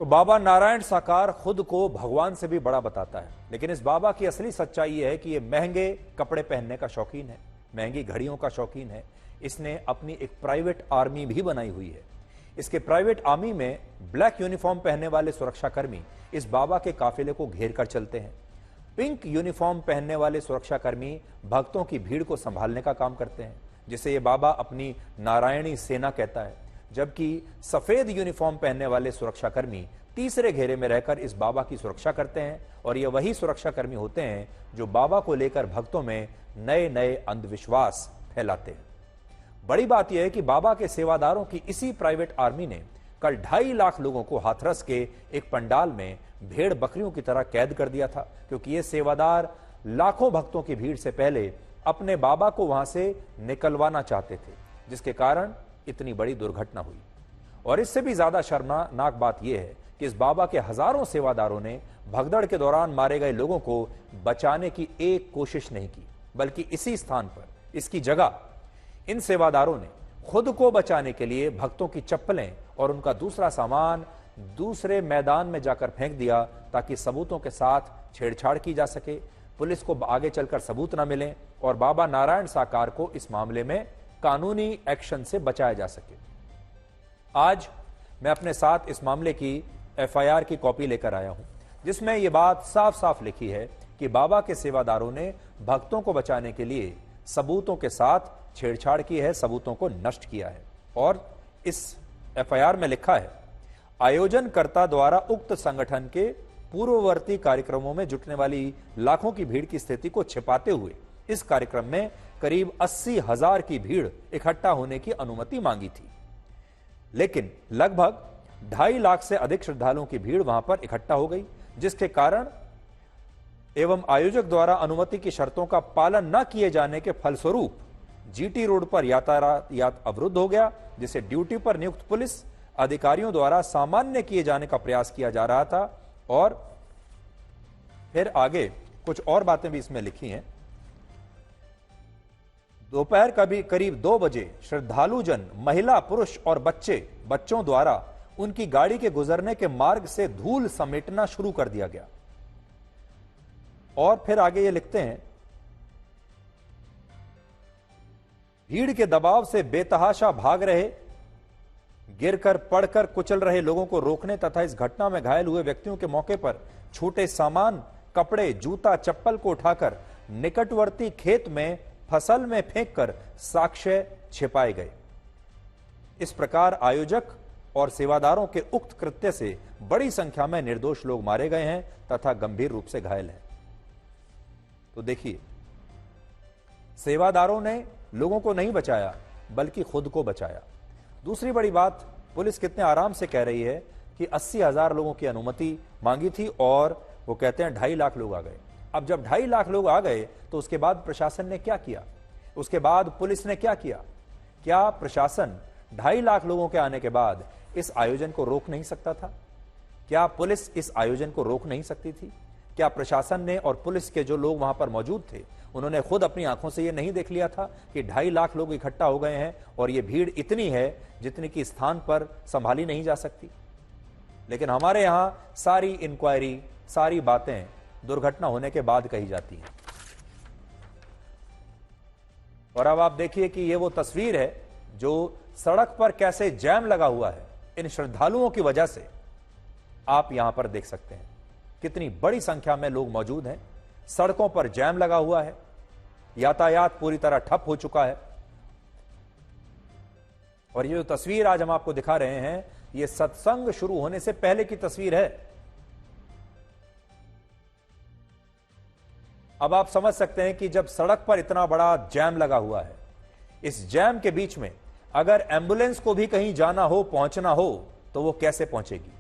तो बाबा नारायण साकार खुद को भगवान से भी बड़ा बताता है, लेकिन इस बाबा की असली सच्चाई यह है कि यह महंगे कपड़े पहनने का शौकीन है, महंगी घड़ियों का शौकीन है। इसने अपनी एक प्राइवेट आर्मी भी बनाई हुई है। इसके प्राइवेट आर्मी में ब्लैक यूनिफॉर्म पहनने वाले सुरक्षाकर्मी इस बाबा के काफिले को घेर कर चलते हैं। पिंक यूनिफॉर्म पहनने वाले सुरक्षाकर्मी भक्तों की भीड़ को संभालने का काम करते हैं, जिसे ये बाबा अपनी नारायणी सेना कहता है। जबकि सफेद यूनिफॉर्म पहनने वाले सुरक्षाकर्मी तीसरे घेरे में रहकर इस बाबा की सुरक्षा करते हैं, और ये वही सुरक्षाकर्मी होते हैं जो बाबा को लेकर भक्तों में नए नए अंधविश्वास फैलाते हैं। बड़ी बात यह है कि बाबा के सेवादारों की इसी प्राइवेट आर्मी ने कल 2.5 लाख लोगों को हाथरस के एक पंडाल में भेड़ बकरियों की तरह कैद कर दिया था, क्योंकि ये सेवादार लाखों भक्तों की भीड़ से पहले अपने बाबा को वहां से निकलवाना चाहते थे, जिसके कारण इतनी बड़ी दुर्घटना हुई। और इससे भी ज्यादा शर्मनाक बात यह है कि इस बाबा के हजारों सेवादारों ने भगदड़ के दौरान मारे गए लोगों को बचाने की एक कोशिश नहीं की, बल्कि इसी स्थान पर, इसकी जगह इन सेवादारों ने खुद को बचाने के लिए भक्तों की चप्पलें और उनका दूसरा सामान दूसरे मैदान में जाकर फेंक दिया, ताकि सबूतों के साथ छेड़छाड़ की जा सके, पुलिस को आगे चलकर सबूत न मिलें और बाबा नारायण साकार को इस मामले में कानूनी एक्शन से बचाया जा सके। आज मैं अपने साथ इस मामले की एफआईआर की कॉपी लेकर आया हूं, जिसमें यह बात साफ साफ लिखी है कि बाबा के सेवादारों ने भक्तों को बचाने के लिए सबूतों के साथ छेड़छाड़ की है, सबूतों को नष्ट किया है। और इस एफआईआर में लिखा है, आयोजनकर्ता द्वारा उक्त संगठन के पूर्ववर्ती कार्यक्रमों में जुटने वाली लाखों की भीड़ की स्थिति को छिपाते हुए इस कार्यक्रम में करीब 80,000 की भीड़ इकट्ठा होने की अनुमति मांगी थी, लेकिन लगभग 2.5 लाख से अधिक श्रद्धालुओं की भीड़ वहां पर इकट्ठा हो गई, जिसके कारण एवं आयोजक द्वारा अनुमति की शर्तों का पालन न किए जाने के फलस्वरूप जीटी रोड पर यातायात अवरुद्ध हो गया, जिसे ड्यूटी पर नियुक्त पुलिस अधिकारियों द्वारा सामान्य किए जाने का प्रयास किया जा रहा था। और फिर आगे कुछ और बातें भी इसमें लिखी हैं। दोपहर करीब 2 बजे श्रद्धालु जन, महिला, पुरुष और बच्चों द्वारा उनकी गाड़ी के गुजरने के मार्ग से धूल समेटना शुरू कर दिया गया। और फिर आगे ये लिखते हैं, भीड़ के दबाव से बेतहाशा भाग रहे, गिरकर पड़कर कुचल रहे लोगों को रोकने तथा इस घटना में घायल हुए व्यक्तियों के मौके पर छूटे सामान, कपड़े, जूता, चप्पल को उठाकर निकटवर्ती खेत में फसल में फेंककर साक्ष्य छिपाए गए। इस प्रकार आयोजक और सेवादारों के उक्त कृत्य से बड़ी संख्या में निर्दोष लोग मारे गए हैं तथा गंभीर रूप से घायल हैं। तो देखिए, सेवादारों ने लोगों को नहीं बचाया, बल्कि खुद को बचाया। दूसरी बड़ी बात, पुलिस कितने आराम से कह रही है कि 80,000 लोगों की अनुमति मांगी थी और वो कहते हैं 2.5 लाख लोग आ गए। अब जब 2.5 लाख लोग आ गए तो उसके बाद प्रशासन ने क्या किया, उसके बाद पुलिस ने क्या किया? क्या प्रशासन 2.5 लाख लोगों के आने के बाद इस आयोजन को रोक नहीं सकता था? क्या पुलिस इस आयोजन को रोक नहीं सकती थी? क्या प्रशासन ने और पुलिस के जो लोग वहां पर मौजूद थे, उन्होंने खुद अपनी आंखों से यह नहीं देख लिया था कि 2.5 लाख लोग इकट्ठा हो गए हैं और यह भीड़ इतनी है जितनी कि स्थान पर संभाली नहीं जा सकती? लेकिन हमारे यहां सारी इंक्वायरी, सारी बातें दुर्घटना होने के बाद कही जाती हैं। और अब आप देखिए कि यह वो तस्वीर है जो सड़क पर कैसे जैम लगा हुआ है इन श्रद्धालुओं की वजह से। आप यहां पर देख सकते हैं कितनी बड़ी संख्या में लोग मौजूद हैं, सड़कों पर जैम लगा हुआ है, यातायात पूरी तरह ठप हो चुका है। और ये जो तस्वीर आज हम आपको दिखा रहे हैं, ये सत्संग शुरू होने से पहले की तस्वीर है। अब आप समझ सकते हैं कि जब सड़क पर इतना बड़ा जैम लगा हुआ है, इस जैम के बीच में अगर एम्बुलेंस को भी कहीं जाना हो, पहुंचना हो, तो वो कैसे पहुंचेगी?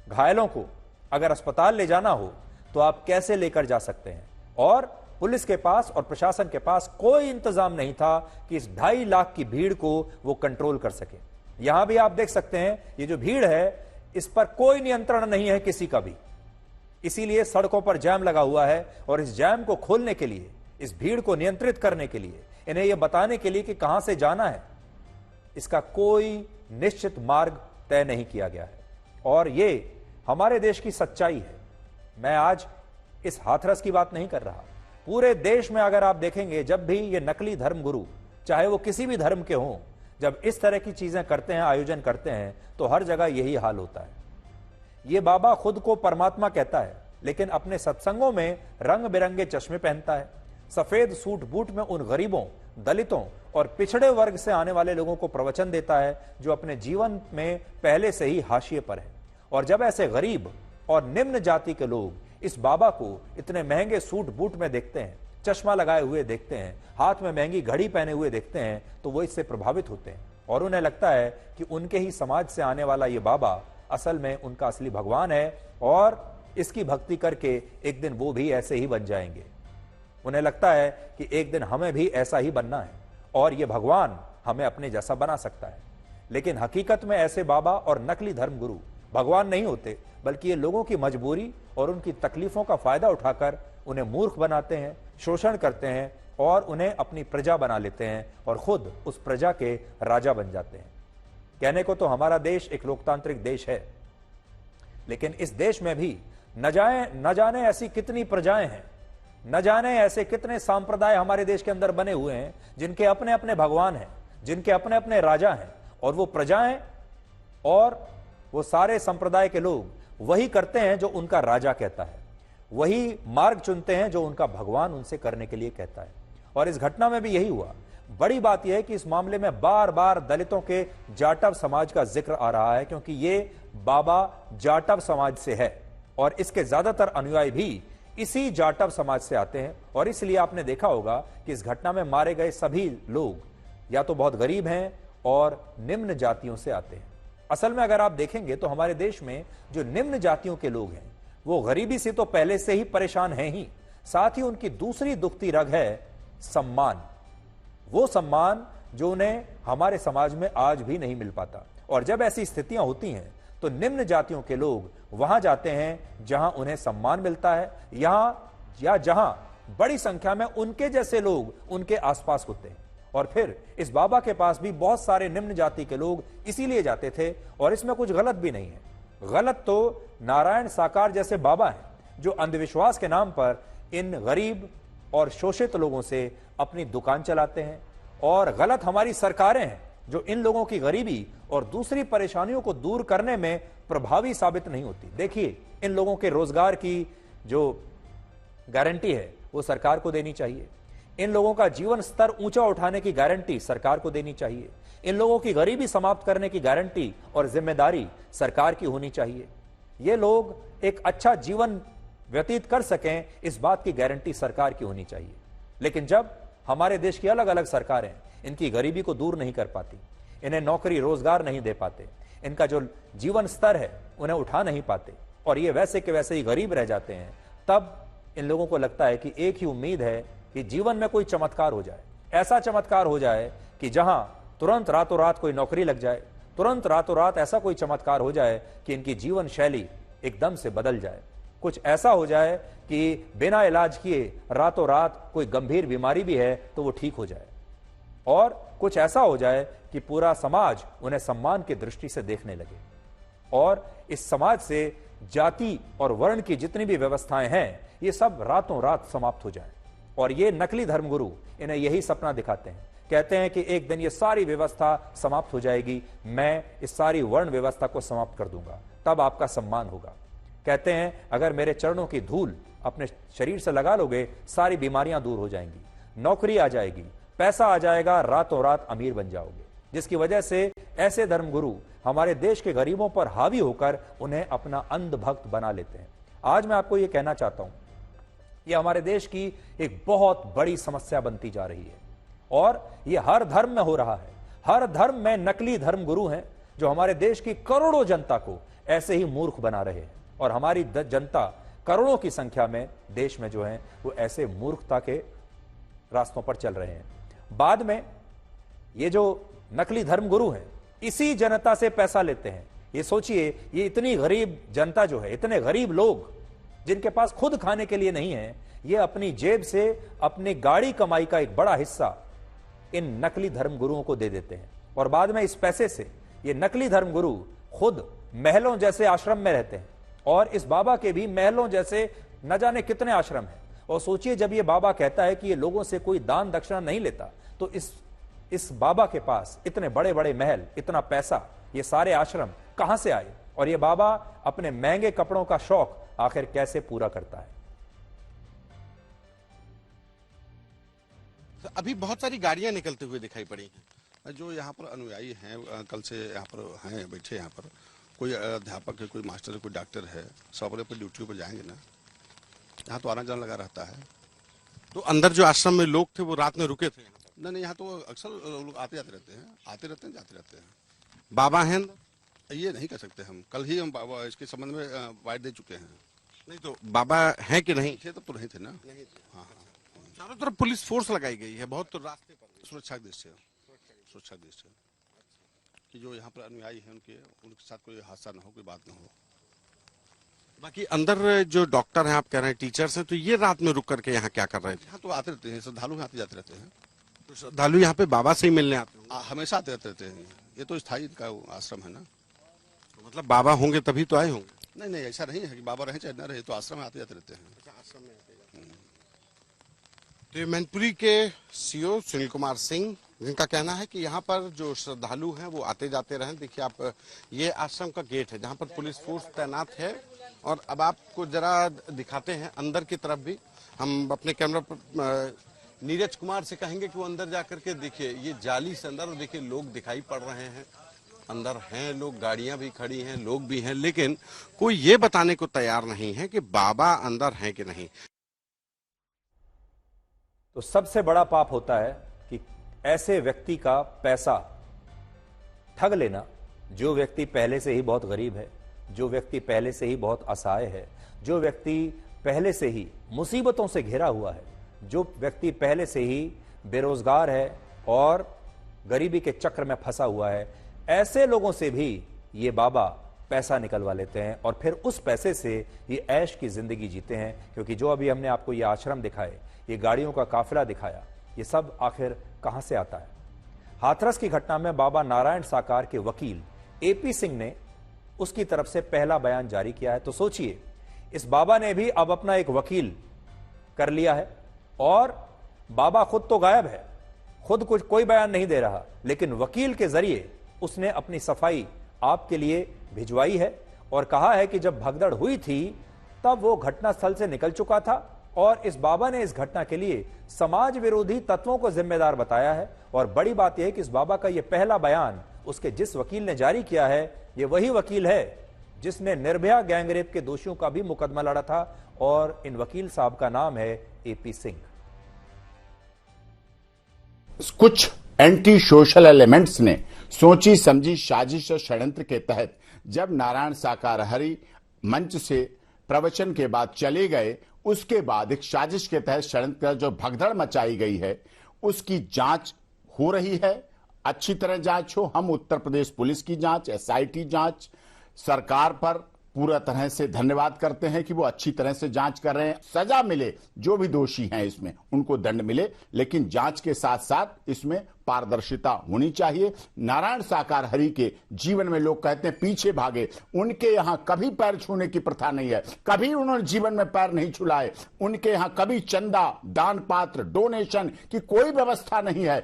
घायलों को अगर अस्पताल ले जाना हो तो आप कैसे लेकर जा सकते हैं? और पुलिस के पास और प्रशासन के पास कोई इंतजाम नहीं था कि इस 2.5 लाख की भीड़ को वो कंट्रोल कर सके। यहां भी आप देख सकते हैं, ये जो भीड़ है, इस पर कोई नियंत्रण नहीं है किसी का भी। इसीलिए सड़कों पर जैम लगा हुआ है और इस जैम को खोलने के लिए, इस भीड़ को नियंत्रित करने के लिए, इन्हें यह बताने के लिए कि कहां से जाना है, इसका कोई निश्चित मार्ग तय नहीं किया गया है। और ये हमारे देश की सच्चाई है। मैं आज इस हाथरस की बात नहीं कर रहा। पूरे देश में अगर आप देखेंगे, जब भी ये नकली धर्म गुरु, चाहे वो किसी भी धर्म के हों, जब इस तरह की चीजें करते हैं, आयोजन करते हैं, तो हर जगह यही हाल होता है। ये बाबा खुद को परमात्मा कहता है, लेकिन अपने सत्संगों में रंग बिरंगे चश्मे पहनता है, सफेद सूट बूट में उन गरीबों, दलितों और पिछड़े वर्ग से आने वाले लोगों को प्रवचन देता है जो अपने जीवन में पहले से ही हाशिए पर है। और जब ऐसे गरीब और निम्न जाति के लोग इस बाबा को इतने महंगे सूट बूट में देखते हैं, चश्मा लगाए हुए देखते हैं, हाथ में महंगी घड़ी पहने हुए देखते हैं, तो वो इससे प्रभावित होते हैं और उन्हें लगता है कि उनके ही समाज से आने वाला ये बाबा असल में उनका असली भगवान है और इसकी भक्ति करके एक दिन वो भी ऐसे ही बन जाएंगे। उन्हें लगता है कि एक दिन हमें भी ऐसा ही बनना है और ये भगवान हमें अपने जैसा बना सकता है। लेकिन हकीकत में ऐसे बाबा और नकली धर्म गुरु भगवान नहीं होते, बल्कि ये लोगों की मजबूरी और उनकी तकलीफों का फायदा उठाकर उन्हें मूर्ख बनाते हैं, शोषण करते हैं और उन्हें अपनी प्रजा बना लेते हैं और खुद उस प्रजा के राजा बन जाते हैं। कहने को तो हमारा देश एक लोकतांत्रिक देश है, लेकिन इस देश में भी न जाने ऐसी कितनी प्रजाएं हैं, न जाने ऐसे कितने सांप्रदाय हमारे देश के अंदर बने हुए हैं जिनके अपने अपने भगवान हैं, जिनके अपने अपने राजा हैं, और वो प्रजाएं और वो सारे संप्रदाय के लोग वही करते हैं जो उनका राजा कहता है, वही मार्ग चुनते हैं जो उनका भगवान उनसे करने के लिए कहता है। और इस घटना में भी यही हुआ। बड़ी बात यह है कि इस मामले में बार बार दलितों के जाटव समाज का जिक्र आ रहा है, क्योंकि ये बाबा जाटव समाज से है और इसके ज्यादातर अनुयायी भी इसी जाटव समाज से आते हैं। और इसलिए आपने देखा होगा कि इस घटना में मारे गए सभी लोग या तो बहुत गरीब हैं और निम्न जातियों से आते हैं। असल में अगर आप देखेंगे तो हमारे देश में जो निम्न जातियों के लोग हैं वो गरीबी से तो पहले से ही परेशान हैं ही, साथ ही उनकी दूसरी दुखती रग है सम्मान। वो सम्मान जो उन्हें हमारे समाज में आज भी नहीं मिल पाता। और जब ऐसी स्थितियां होती हैं तो निम्न जातियों के लोग वहां जाते हैं जहां उन्हें सम्मान मिलता है, जहां बड़ी संख्या में उनके जैसे लोग उनके आसपास होते हैं। और फिर इस बाबा के पास भी बहुत सारे निम्न जाति के लोग इसीलिए जाते थे, और इसमें कुछ गलत भी नहीं है। गलत तो नारायण साकार जैसे बाबा हैं जो अंधविश्वास के नाम पर इन गरीब और शोषित लोगों से अपनी दुकान चलाते हैं, और गलत हमारी सरकारें हैं जो इन लोगों की गरीबी और दूसरी परेशानियों को दूर करने में प्रभावी साबित नहीं होती। देखिए, इन लोगों के रोजगार की जो गारंटी है वो सरकार को देनी चाहिए। इन लोगों का जीवन स्तर ऊंचा उठाने की गारंटी सरकार को देनी चाहिए। इन लोगों की गरीबी समाप्त करने की गारंटी और जिम्मेदारी सरकार की होनी चाहिए। ये लोग एक अच्छा जीवन व्यतीत कर सकें, इस बात की गारंटी सरकार की होनी चाहिए। लेकिन जब हमारे देश की अलग अलग सरकारें इनकी गरीबी को दूर नहीं कर पाती, इन्हें नौकरी रोजगार नहीं दे पाते, इनका जो जीवन स्तर है उन्हें उठा नहीं पाते, और ये वैसे के वैसे ही गरीब रह जाते हैं, तब इन लोगों को लगता है कि एक ही उम्मीद है कि जीवन में कोई चमत्कार हो जाए। ऐसा चमत्कार हो जाए कि जहां तुरंत रातों रात कोई नौकरी लग जाए, तुरंत रातों रात ऐसा कोई चमत्कार हो जाए कि इनकी जीवन शैली एकदम से बदल जाए। कुछ ऐसा हो जाए कि बिना इलाज किए रातों रात कोई गंभीर बीमारी भी है तो वो ठीक हो जाए, और कुछ ऐसा हो जाए कि पूरा समाज उन्हें सम्मान की दृष्टि से देखने लगे, और इस समाज से जाति और वर्ण की जितनी भी व्यवस्थाएं हैं ये सब रातों रात समाप्त हो जाए। और ये नकली धर्मगुरु इन्हें यही सपना दिखाते हैं, कहते हैं कि एक दिन ये सारी व्यवस्था समाप्त हो जाएगी, मैं इस सारी वर्ण व्यवस्था को समाप्त कर दूंगा, तब आपका सम्मान होगा। कहते हैं अगर मेरे चरणों की धूल अपने शरीर से लगा लोगे, सारी बीमारियां दूर हो जाएंगी, नौकरी आ जाएगी, पैसा आ जाएगा, रातों रात अमीर बन जाओगे। जिसकी वजह से ऐसे धर्मगुरु हमारे देश के गरीबों पर हावी होकर उन्हें अपना अंध भक्त बना लेते हैं। आज मैं आपको यह कहना चाहता हूं, यह हमारे देश की एक बहुत बड़ी समस्या बनती जा रही है, और यह हर धर्म में हो रहा है। हर धर्म में नकली धर्मगुरु हैं जो हमारे देश की करोड़ों जनता को ऐसे ही मूर्ख बना रहे हैं, और हमारी जनता करोड़ों की संख्या में देश में जो है वो ऐसे मूर्खता के रास्तों पर चल रहे हैं। बाद में ये जो नकली धर्मगुरु हैं इसी जनता से पैसा लेते हैं। ये सोचिए, ये इतनी गरीब जनता जो है, इतने गरीब लोग जिनके पास खुद खाने के लिए नहीं है, ये अपनी जेब से अपनी गाड़ी कमाई का एक बड़ा हिस्सा इन नकली धर्मगुरुओं को दे देते हैं, और बाद में इस पैसे से ये नकली धर्मगुरु खुद महलों जैसे आश्रम में रहते हैं, और इस बाबा के भी महलों जैसे न जाने कितने आश्रम हैं। और सोचिए, जब ये बाबा कहता है कि ये लोगों से कोई दान दक्षिणा नहीं लेता, तो इस बाबा के पास इतने बड़े बड़े महल, इतना पैसा, ये सारे आश्रम कहां से आए? और ये बाबा अपने महंगे कपड़ों का शौक आखिर कैसे पूरा करता है? अभी बहुत सारी गाड़ियां निकलते हुए दिखाई पड़ी हैं। जो यहाँ पर अनुयायी हैं, कल से यहाँ पर हैं बैठे, यहाँ पर कोई अध्यापक है, कोई मास्टर है, कोई डॉक्टर है, सब अपने पर ड्यूटी पर जाएंगे ना। यहाँ तो आना जाना लगा रहता है। तो अंदर जो आश्रम में लोग थे वो रात में रुके थे? नहीं, यहाँ तो अक्सर लोग आते जाते रहते हैं, आते रहते हैं, जाते रहते हैं। बाबा हैं अंदर? ये नहीं कर सकते हम। कल ही हम इसके संबंध में बाइट दे चुके हैं। नहीं तो बाबा हैं कि नहीं? थे तब तो नहीं थे ना। हाँ, चारों तरफ पुलिस फोर्स लगाई गई है, बहुत तो रास्ते पर सुरक्षा के दृष्टि से कि जो यहाँ पर अनुयायी हैं उनके साथ कोई हादसा ना हो, कोई बात ना हो। बाकी अंदर जो डॉक्टर हैं, आप कह रहे हैं टीचर्स हैं, तो ये रात में रुक करके यहाँ क्या कर रहे थे? यहाँ तो आते रहते हैं, श्रद्धालु आते जाते रहते हैं। तो श्रद्धालु यहाँ पे बाबा से ही मिलने आते हैं? हमेशा आते रहते हैं। ये तो स्थायी का आश्रम है ना। तो मतलब बाबा होंगे तभी तो आए होंगे? नहीं, ऐसा नहीं है कि बाबा रहे चाहे न रहे, तो आश्रम में आते जाते रहते हैं। आश्रम में तो ये मैनपुरी के सीओ सुनील कुमार सिंह, जिनका कहना है कि यहाँ पर जो श्रद्धालु हैं वो आते जाते रहें। देखिए आप, ये आश्रम का गेट है जहाँ पर पुलिस फोर्स तैनात है। और अब आपको जरा दिखाते हैं अंदर की तरफ भी। हम अपने कैमरा पर नीरज कुमार से कहेंगे कि वो अंदर जाकर के देखिए, ये जाली से अंदर, और देखिए लोग दिखाई पड़ रहे हैं, अंदर हैं लोग, गाड़ियां भी खड़ी हैं, लोग भी हैं, लेकिन कोई ये बताने को तैयार नहीं है कि बाबा अंदर हैं कि नहीं। तो सबसे बड़ा पाप होता है कि ऐसे व्यक्ति का पैसा ठग लेना, जो व्यक्ति पहले से ही बहुत गरीब है, जो व्यक्ति पहले से ही बहुत असहाय है, जो व्यक्ति पहले से ही मुसीबतों से घिरा हुआ है, जो व्यक्ति पहले से ही बेरोजगार है और गरीबी के चक्र में फंसा हुआ है, ऐसे लोगों से भी ये बाबा पैसा निकलवा लेते हैं और फिर उस पैसे से ये ऐश की जिंदगी जीते हैं। क्योंकि जो अभी हमने आपको ये आश्रम दिखाए, ये गाड़ियों का काफिला दिखाया, ये सब आखिर कहां से आता है? हाथरस की घटना में बाबा नारायण साकार के वकील एपी सिंह ने उसकी तरफ से पहला बयान जारी किया है। तो सोचिए, इस बाबा ने भी अब अपना एक वकील कर लिया है और बाबा खुद तो गायब है, खुद कुछ कोई बयान नहीं दे रहा, लेकिन वकील के जरिए उसने अपनी सफाई आपके लिए भिजवाई है और कहा है कि जब भगदड़ हुई थी तब वो घटनास्थल से निकल चुका था और इस बाबा ने इस घटना के लिए समाज विरोधी तत्वों को जिम्मेदार बताया है। और बड़ी बात यह है कि इस बाबा का यह पहला बयान उसके जिस वकील ने जारी किया है, ये वही वकील है जिसने निर्भया गैंगरेप के दोषियों का भी मुकदमा लड़ा था और इन वकील साहब का नाम है एपी सिंह। कुछ एंटी सोशल एलिमेंट्स ने सोची समझी साजिश और षड्यंत्र के तहत जब नारायण साकार हरि मंच से प्रवचन के बाद चले गए, उसके बाद एक साजिश के तहत षड्यंत्र जो भगदड़ मचाई गई है उसकी जांच हो रही है। अच्छी तरह जांच हो। हम उत्तर प्रदेश पुलिस की जांच, एसआईटी जांच, सरकार पर पूरा तरह से धन्यवाद करते हैं कि वो अच्छी तरह से जांच कर रहे हैं। सजा मिले, जो भी दोषी हैं इसमें उनको दंड मिले, लेकिन जांच के साथ साथ इसमें पारदर्शिता होनी चाहिए। नारायण साकार हरि के जीवन में लोग कहते हैं पीछे भागे, उनके यहां कभी पैर छूने की प्रथा नहीं है, कभी उन्होंने जीवन में पैर नहीं छुलाए, उनके यहां कभी चंदा, दान पात्र, डोनेशन की कोई व्यवस्था नहीं है।